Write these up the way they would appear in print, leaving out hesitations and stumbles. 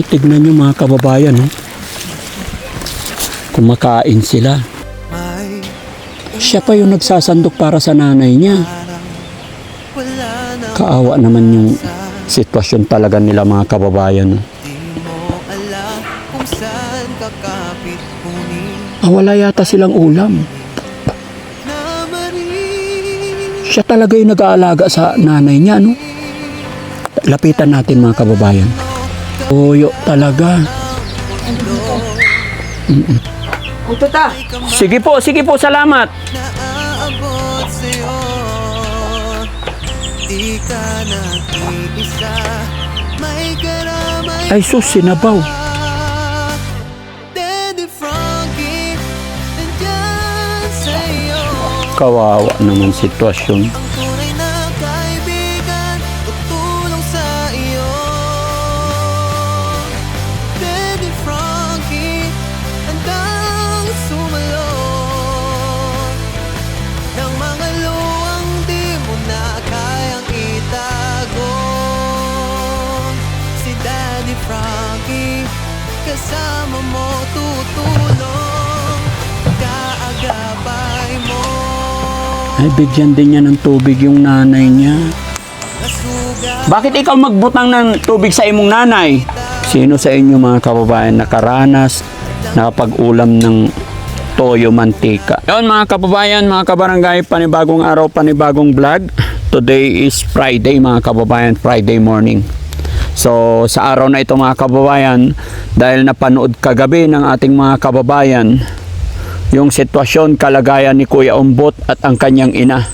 Tignan nyo mga kababayan, kumakain sila. Siya pa yung nagsasandok para sa nanay niya. Kaawa naman yung sitwasyon talaga nila mga kababayan. Wala yata silang ulam. Siya talaga yung nag-aalaga sa nanay niya, no? Lapitan natin mga kababayan. Oyo talaga. Sige po, salamat. Ay sus, sinabaw. Kawawa naman sitwasyon. Kasama mo tutulong, kaagapay mo. Ay, bigyan din niya ng tubig yung nanay niya. Bakit ikaw magbutang ng tubig sa imong nanay? Sino sa inyo mga kababayan nakaranas, nakapag-ulam ng toyo mantika? Yun mga kababayan, mga kabarangay, panibagong araw, panibagong vlog. Today is Friday mga kababayan, Friday morning. So sa araw na ito mga kababayan, dahil napanood kagabi ng ating mga kababayan yung sitwasyon, kalagayan ni Kuya Umbot at ang kanyang ina,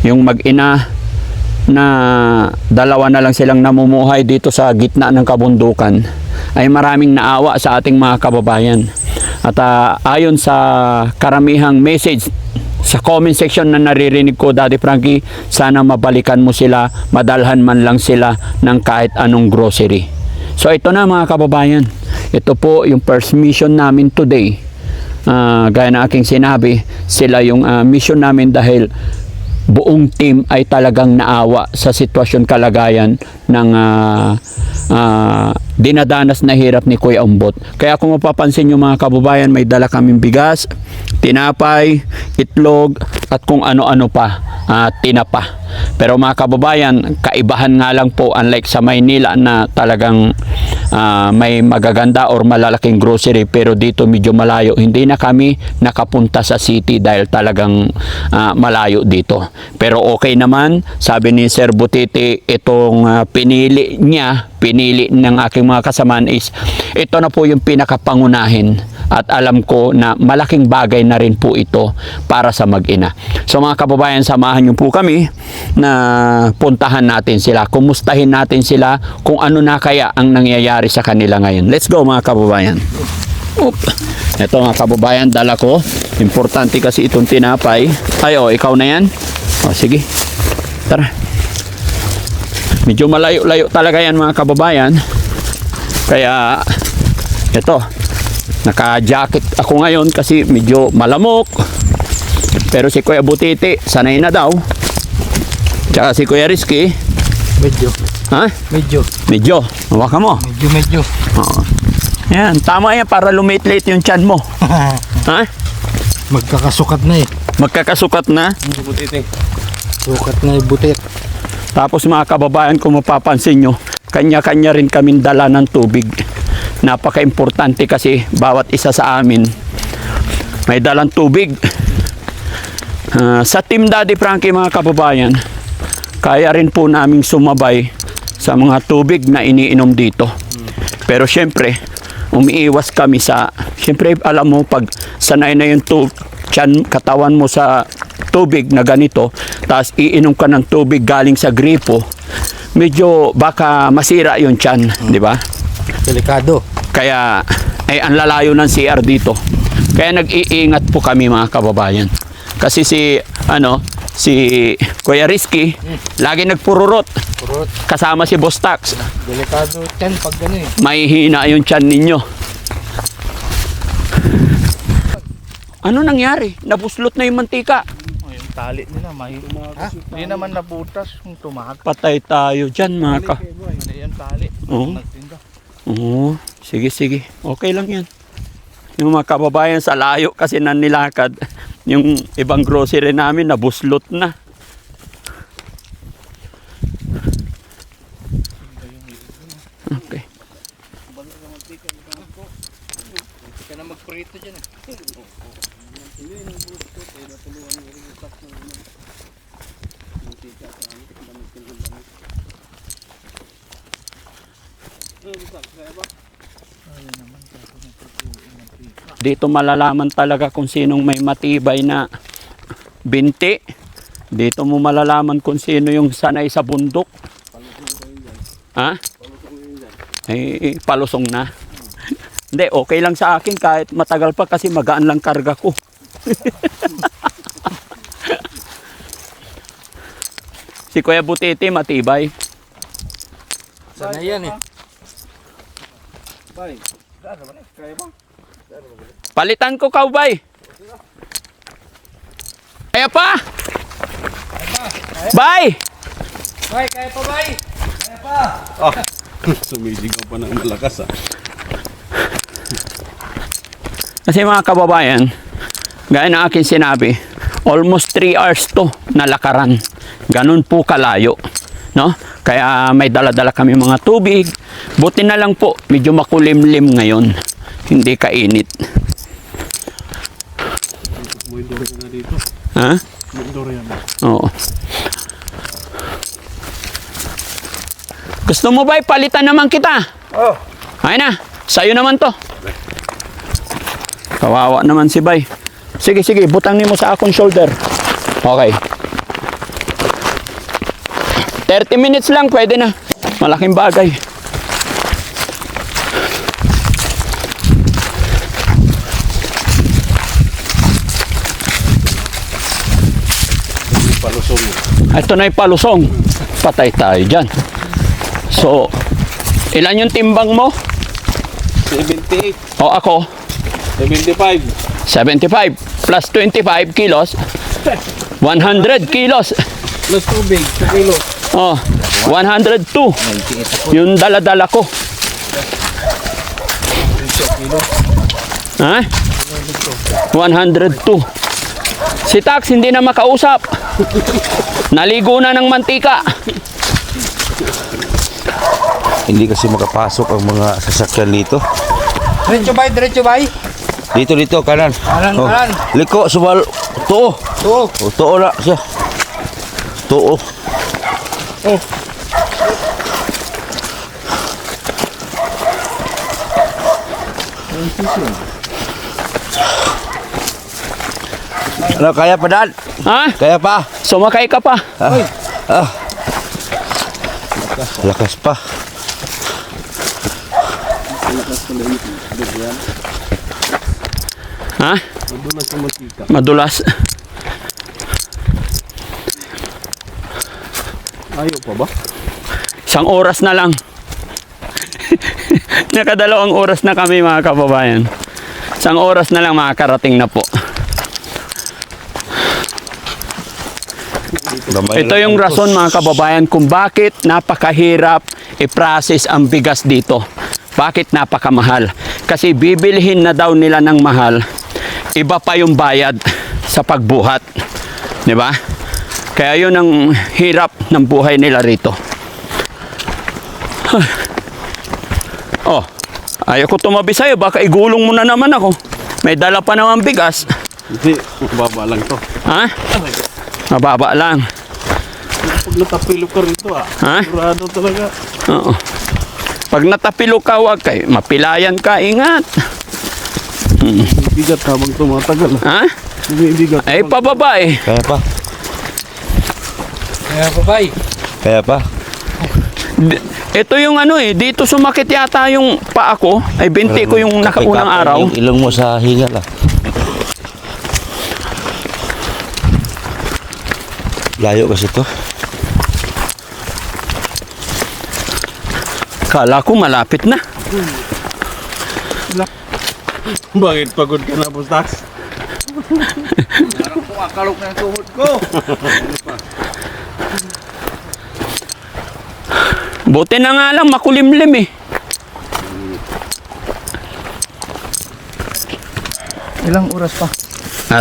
yung mag-ina na dalawa na lang silang namumuhay dito sa gitna ng kabundukan, ay maraming naawa sa ating mga kababayan. At ayon sa karamihang message sa comment section na naririnig ko, Daddy Frankie, sana mabalikan mo sila, madalhan man lang sila ng kahit anong grocery. So ito na mga kababayan, ito po yung first mission namin today. Gaya na aking sinabi, sila yung mission namin dahil buong team ay talagang naawa sa sitwasyon, kalagayan ng dinadanas na hirap ni Kuya Umbot. Kaya kung mapapansin nyo mga kababayan, may dala kaming bigas, tinapay, itlog, at kung ano-ano pa, tinapa. Pero mga kababayan, kaibahan nga lang po, unlike sa Maynila na talagang may magaganda or malalaking grocery, pero dito medyo malayo. Hindi na kami nakapunta sa city dahil talagang malayo dito. Pero okay naman, sabi ni Sir Butiti, itong pinili ng aking mga kasamaan is ito na po yung pinakapangunahin, at alam ko na malaking bagay na rin po ito para sa mag-ina. So mga kababayan, samahan niyo po kami na puntahan natin sila, kumustahin natin sila kung ano na kaya ang nangyayari sa kanila ngayon. Let's go mga kababayan. Ito mga kababayan, dala ko. Importante kasi itong tinapay. Ay, ikaw na yan. Sige, tara. Medyo malayo-layo talaga yan mga kababayan. Kaya ito, naka-jacket ako ngayon kasi medyo malamok. Pero si Kuya Butiti, sanay na daw. Tsaka si Kuya Rizky, medyo. ha? Medyo. Hawakan mo. Medyo. Oo. Yan, tama yan para lumit-lit yung tiyan mo. Ha? Magkakasukat na eh. Magkakasukat na. Butiti. Sukat na yung butit. Tapos mga kababayan, kung mapapansin nyo, kanya-kanya rin kaming dala ng tubig. Napaka-importante kasi bawat isa sa amin may dalang tubig. Sa Team Daddy Frankie mga kababayan, kaya rin po naming sumabay sa mga tubig na iniinom dito. Pero syempre, umiiwas kami sa, syempre alam mo, pag sanay na yung katawan mo sa tubig na ganito, tapos iinom ka ng tubig galing sa gripo, medyo baka masira yung tiyan, di ba? Delikado. Kaya ang lalayo ng CR dito. Kaya nag-iingat po kami mga kababayan. Kasi si Kuya Rizky, lagi nagpururot. Kasama si Boss Tax. Delikado tiyan pag gano'n eh. Mahihina yung tiyan ninyo. Ano nangyari? Nabuslot na yung mantika. Yung tali nila, hindi naman nabutas kung tumakas. Patay tayo dyan mga ka. Ano yung tali? Oo. Nagtinda. Oo, sige, sige. Okay lang yan. Yung mga kababayan sa layo kasi nanilakad, yung ibang grocery namin nabuslot na. Okay. Hindi ka na magprito dyan eh. Dito malalaman talaga kung sinong may matibay na binti. Dito mo malalaman kung sino yung sanay sa bundok. Ha? Palusong na. Hindi, okay lang sa akin kahit matagal pa kasi magaan lang karga ko. Si Kuya Butiti matibay. Sana yan eh. Palitan ko kaubay. Kaya pa? Bay! Bay, kaya pa bay? Sumisigaw pa ng malakas ah. Kasi mga kababayan, gaya ng aking sinabi, almost 3 hours to na lakaran. Ganun po kalayo. No? Kaya may dala-dala kami mga tubig. Buti na lang po, medyo makulimlim ngayon. Hindi kainit. May durian na dito. Ha? May durian na. Oo. Gusto mo ba palitan naman kita? Oh. Ay na, sa'yo naman to. Kawawa naman si Bay. Sige, sige, butang mo sa akong shoulder. Okay. 30 minutes lang, pwede na. Malaking bagay. Palusong. Ito na yung palusong. Patay tayo dyan. So, ilan yung timbang mo? 78. O ako? 75. 75 plus 25 kilos. 100 kilos. Plus tubig. 2 kilo. Oh, 102. Yung dala-dala ko. Ha? 102. Si Tax hindi na makausap. Naligo na ng mantika. Hindi kasi makapasok ang mga sasakyan dito. Diretso bay, diretso bay. Dito, kanan. Kanan, kanan. Liko, subal. Tuo. Oo. O, tuo na siya. Tuo. Oh. Ano, kaya pa Dan? Ha? Kaya pa? Sumakay ka pa. Lakas pa. Ha? Madulas sa mantika. Madulas. Ayaw pa ba? 1 oras na lang. Nakadalawang oras na kami mga kababayan. 1 oras na lang makakarating na po. Ito yung rason mga kababayan kung bakit napakahirap i-process ang bigas dito. Bakit napakamahal? Kasi bibilhin na daw nila ng mahal, iba pa yung bayad sa pagbuhat. Di ba? Kaya yun ang hirap ng buhay nila rito. Oh, ayaw ko tumabi sa'yo. Baka igulong mo na naman ako. May dala pa naman bigas. Hindi. Baba lang to. Ha? Mababa lang. Pag natapilo ka rito ah. Ha? Sigurado talaga. Oo. Pag natapilo ka, wag kayo. Mapilayan ka, ingat. Bigat habang tumatagal. Ha? Bigat. Ay, pababa eh. Kaya pa? Kaya pa bay. Kaya pa? Ito yung ano eh, dito sumakit yata yung paa ko. Ay, binti ko yung nakaunang Kapay-kapay araw. Yung ilong mo sa hingal ah. Layo kasi to. Kala ko malapit na. Bakit pagod ka na, Bustas? Parang kumakalok na yung tuhod ko. Buti na nga lang, makulimlim eh. Ilang oras pa?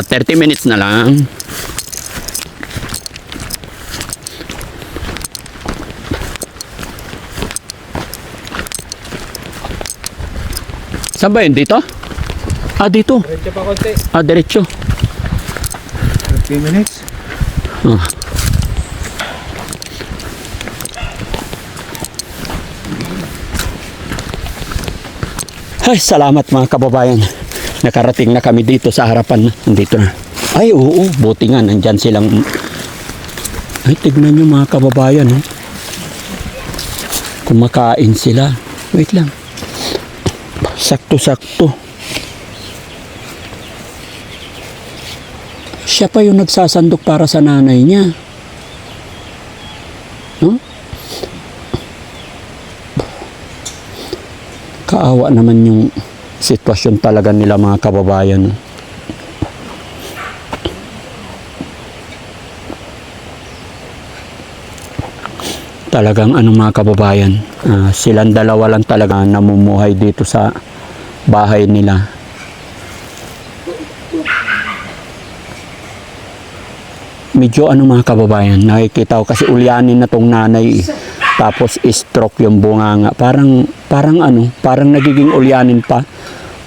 30 minutes na lang. Saan ba yun? Dito? Dito. Diretso pa konti. Diretso. 30 minutes. Ah. Ay, salamat mga kababayan. Nakarating na kami dito sa harapan. Nandito na. Ay, oo. Buti nga. Nandyan silang... Ay, tignan nyo mga kababayan. Oh. Kumakain sila. Wait lang. Sakto-sakto. Siya pa yung nagsasandok para sa nanay niya. No? Kaawa naman yung sitwasyon talaga nila mga kababayan. Talagang mga kababayan, silang dalawa lang talaga namumuhay dito sa bahay nila. Medyo mga kababayan, nakikita ko kasi ulyanin na tong nanay. Tapos stroke yung bunganga. Parang nagiging ulyanin pa.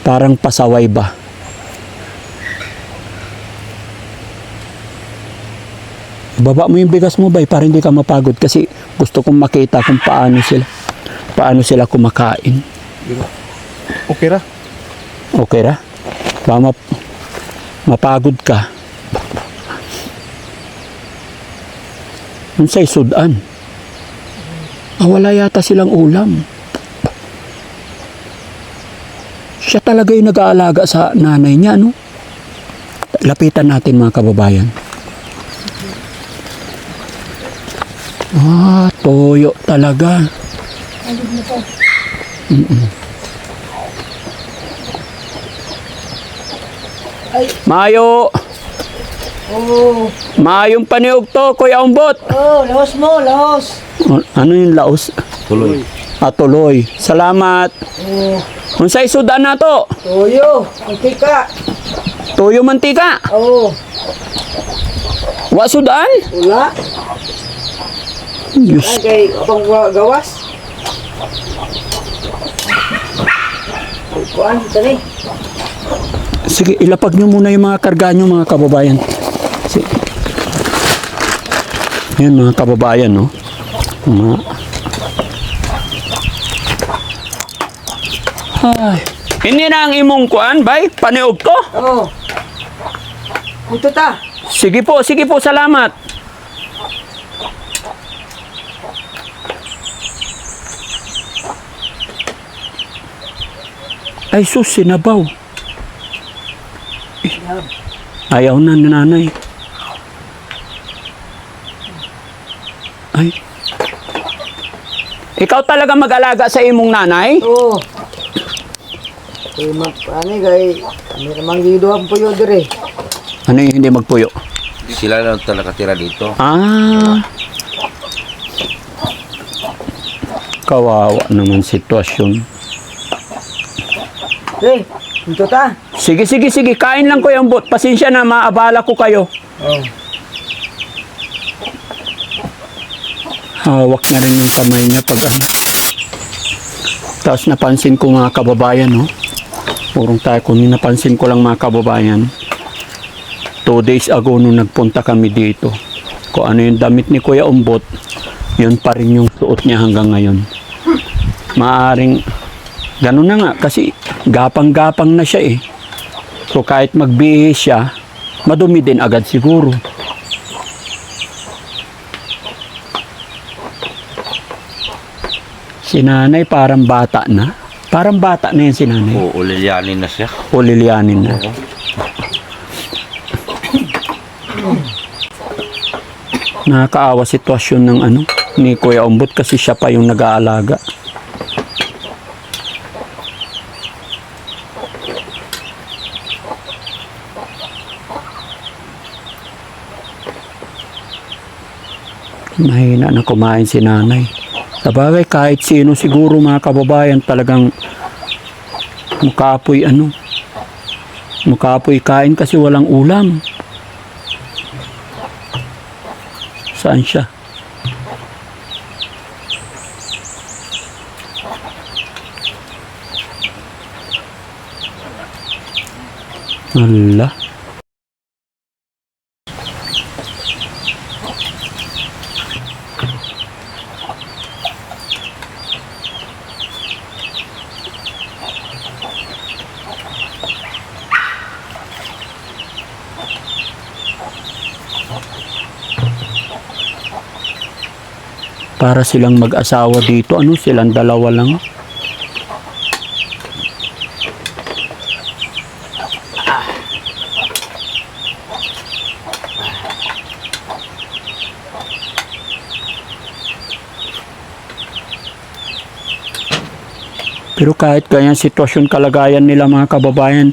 Parang pasaway ba. Baba mo yung bigas mo, bay, para hindi ka mapagod. Kasi gusto kong makita kung paano sila kumakain. Okay ra. Okay ra? Baka mapagod ka. Unsay sudan? Wala yata silang ulam. Siya talaga yung nag-aalaga sa nanay niya, no? Lapitan natin mga kababayan. Toyo talaga. Mayo. Mayong paniog to, Kuya Umbot. Laos mo, laos. Ano yung laos? Tuloy. Tuloy. Salamat. Unsay sudan na to? Toyo, antika. Toyo mantika. Wa sudan? Wala. Diyos. Kay abang gawas. Kuan, tani. Sige, ilapag nyo muna yung mga karga nyo, mga kababayan. Sige. Yan, mga kababayan, no? Ay. Hindi na ang imong kuan, bay? Paniog to? Ito ta. Sige po, salamat. Ay, sus, sinabaw. Ayaw na ni nanay. Ay. Ikaw talaga mag-alaga sa imong nanay? Ano gay, may namang giduhan po yun dire. Ano yung hindi magpuyo? Sila lang talaga tira dito. Kawawa naman sitwasyon. Ito ta. Sige. Kain lang ko yung bot. Pasensya na, maabala ko kayo. Hawak na rin yung kamay niya pag Tapos napansin ko mga kababayan, no? Purong tayo kung napansin ko lang mga kababayan. 2 days ago nung nagpunta kami dito. Kung ano yung damit ni Kuya Umbot, yun pa rin yung suot niya hanggang ngayon. Maaring ganun na nga kasi gapang-gapang na siya eh. So kahit magbihis siya, madumi din agad siguro. Si nanay parang bata na. Parang bata na yan si nanay. Oo, lilyanin na siya. O lilianin na. Nakakaawa sitwasyon ng ni Kuya Umbot kasi siya pa yung nag-aalaga. Mahina na kumain si nanay. Sabagay kahit sino siguro mga kababayan talagang mukaapoy Makapoy kain kasi walang ulam. Saan siya? Hala. Para silang mag-asawa dito. Ano, silang dalawa lang. Pero kahit ganyan sitwasyon kalagayan nila mga kababayan,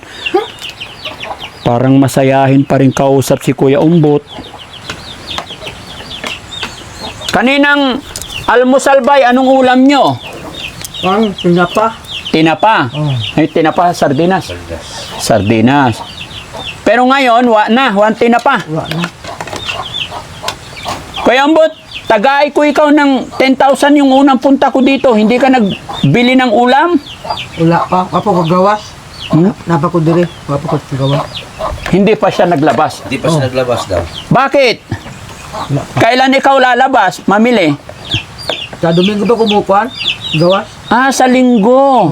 parang masayahin pa rin kausap si Kuya Umbot. Kaninang almusal bay, anong ulam nyo? Ang pinapa. Tinapa. Oh. Ay, tinapa, sardinas. Sardinas. Pero ngayon, walang tinapa. Wala na. Kuya Umbot, tagay ko ikaw ng 10,000 yung unang punta ko dito. Hindi ka nagbili ng ulam? Wala pa. Wapa ko gawas. Hmm? Napa ko dire. Wapa ko gawas. Hindi pa siya naglabas. Di pa siya naglabas daw. Bakit? Kailan ikaw lalabas? Mamili? Sa Domingo ba kumukuhan? Gawas? Ah, sa linggo.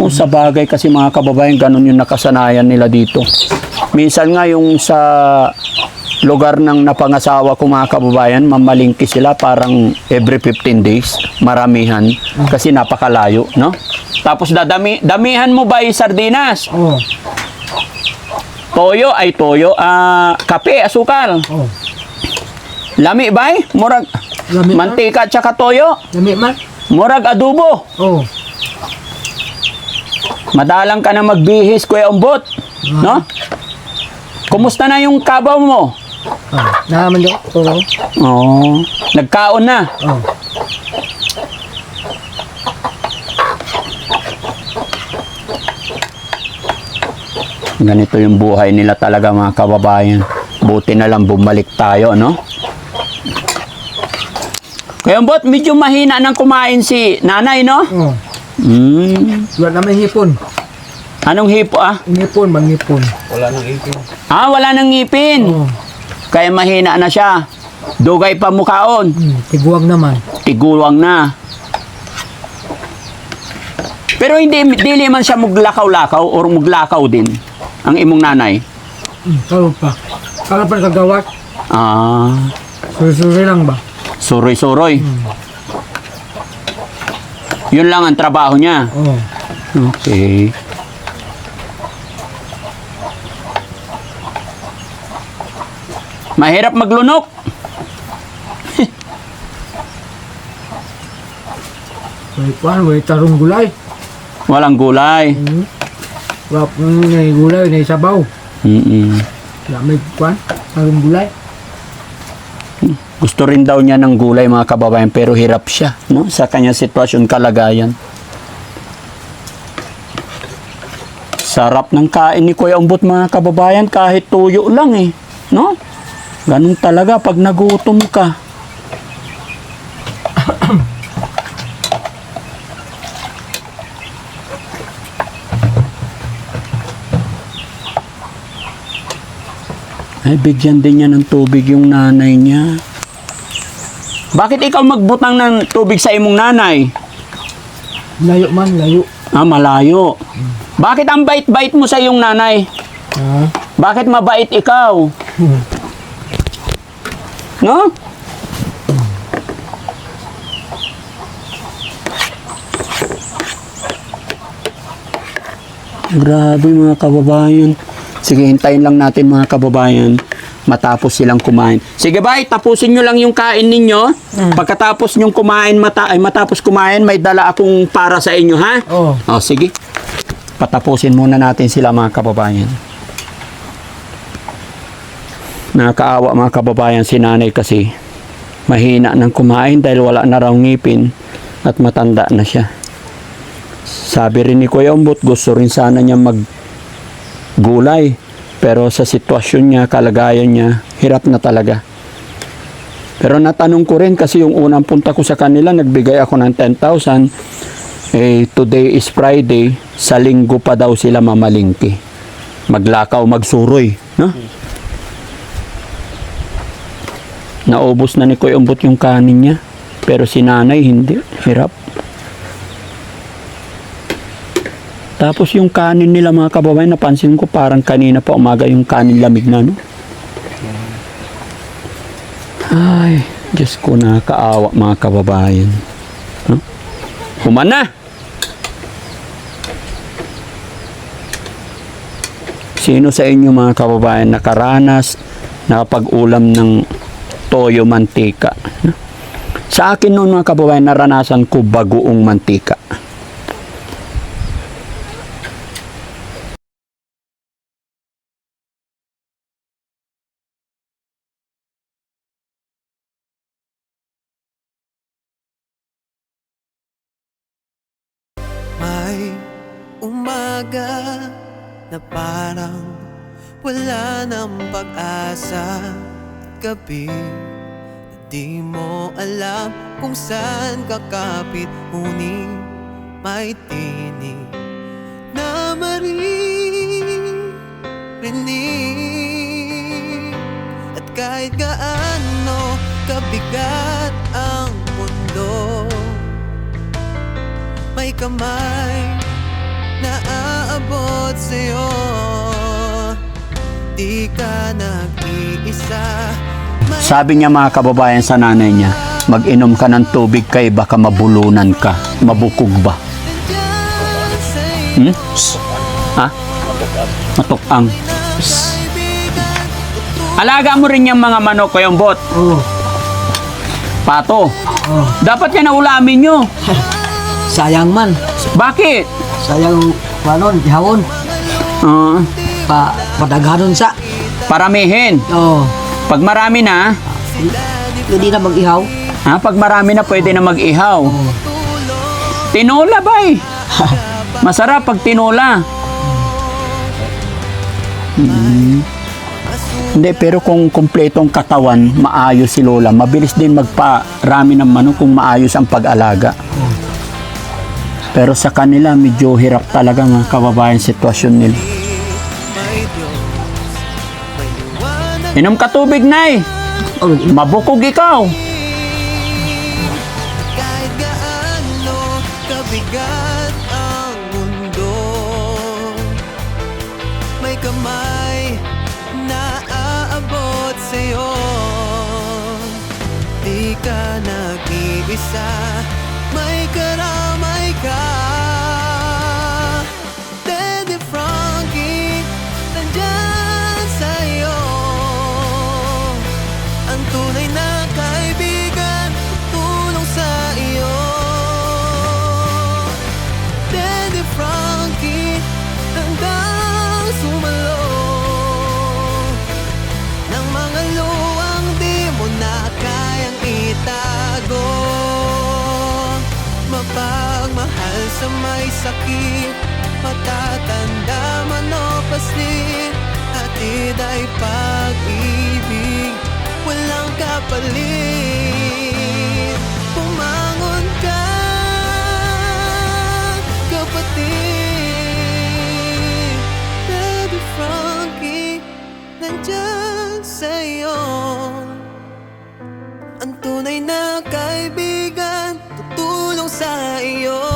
O, sa bagay kasi mga kababayan, ganun yung nakasanayan nila dito. Minsan nga yung sa lugar ng napangasawa ko mga kababayan, mamalingki sila parang every 15 days, maramihan, kasi napakalayo, no? Tapos damihan mo ba yung sardinas? Oh. Toyo ay toyo, kape, asukal. Oh. Lami ba? Murag Lami man. mantika at saka toyo. Lami man. Murag adobo. Oh. Madalang ka na magbihis, Kuya Umbot. No? Kumusta na yung kabaw mo? Naman daw. Oo. Oh, nagkaon na. Oh. Ganito yung buhay nila talaga mga kababayan. Buti na lang bumalik tayo, no? Kuya Umbot, medyo mahina nang kumain si nanay, no? Oh. Wala naman hipon. Anong hipo, Ngipon, mangipon. Wala nang ipin. Wala nang ngipin. Oh. Kaya mahina na siya. Dugay pa mukhaon. Tiguwag naman. Tiguwang na. Pero dili man siya muglakaw-lakaw or muglakaw din ang imong nanay. Karoon pa. Karoon pa kagawas. Suri-suri lang ba? Suroy-suroy. Yun lang ang trabaho niya. Oh. Okay. Mahirap maglunok. May tarong gulay. Walang gulay. May gulay, may sabaw. Wala may tarong gulay. Gusto rin daw niya ng gulay mga kababayan pero hirap siya, no? Sa kanya sitwasyon, kalagayan. Sarap ng kain ni Kuya Umbot mga kababayan kahit tuyo lang no? Ganun talaga pag nagutom ka. Ay, bigyan din niya ng tubig yung nanay niya. Bakit ikaw magbutang ng tubig sa imong nanay? Layo man, layo. Malayo. Bakit ang bait-bait mo sa iyong nanay? Bakit mabait ikaw? No? Grabe mga kababayan. Sige, hintayin lang natin mga kababayan matapos silang kumain. Sige bay, tapusin nyo lang yung kain ninyo. Pagkatapos nyong kumain, matapos kumain, may dala akong para sa inyo, ha? Oh. Sige. Patapusin muna natin sila mga kababayan. Nakakaawa mga kababayan si nanay kasi mahina ng kumain dahil wala na raw ngipin at matanda na siya. Sabi rin ni Kuya Umbot, gusto rin sana niya gulay. Pero sa sitwasyon niya, kalagayan niya, hirap na talaga. Pero natanong ko rin kasi yung unang punta ko sa kanila, nagbigay ako ng 10,000. Today is Friday, sa linggo pa daw sila mamalingki. Maglakaw, magsuroy. No? Naubos na ni Kuya Umbot yung kanin niya. Pero si nanay hindi. Hirap. Tapos yung kanin nila mga kababayan, napansin ko parang kanina pa umaga yung kanin lamig na, no? Ay, Diyos ko, nakakaawa mga kababayan. No? Human na! Sino sa inyo mga kababayan nakaranas, nakapag-ulam ng toyo mantika? No? Sa akin noon mga kababayan, naranasan ko bagoong mantika. May umaga na parang wala ng pag-asa. Gabi na di mo alam kung saan kakapit. Ngunit may tinig na maririnig. At kahit gaano kabigat ang mundo, may kamay na aabot sa'yo. Di ka nag-iisa. Sabi niya mga kababayan sa nanay niya, mag-inom ka ng tubig kay baka mabulunan ka, mabukog ba? Ha? Matukang. Alaga mo rin yung mga manok ko yung bot. Oo. Pato. Dapat yan na ulamin nyo. Sayang man. Bakit? Sayang panon, ihawon. Padaghanon sa. Paramihin. Oo. Pag marami na, Hindi na mag-ihaw. pag marami na pwede na mag-ihaw. Tinola ba eh? Masarap pag tinola. Hindi, pero kung kumpletong katawan, maayos si Lola. Mabilis din magparami ng manok kung maayos ang pag-alaga. Pero sa kanila, medyo hirap talaga mga kababayan sitwasyon nila. Inom ka tubig, Nay. Mabukog ikaw. Kahit gaano kabigat ang mundo, may kamay na aabot sa'yo. Di ka nag-iisa, may karamay ka. Daddy Frankie, nandyan sa'yo. Ang tunay na kaibigan, tulong sa iyo. Daddy Frankie, hanggang sumalo ng mga luwang di mo na kayang itago. Mapagmahal sa may sakit, matatanda man o paslit, hatid ay pag-ibig, walang kapalit. Pumangon ka, kapatid. Daddy Frankie, nandyan sa'yo. Ang tunay na kaibigan, tutulong sa iyo.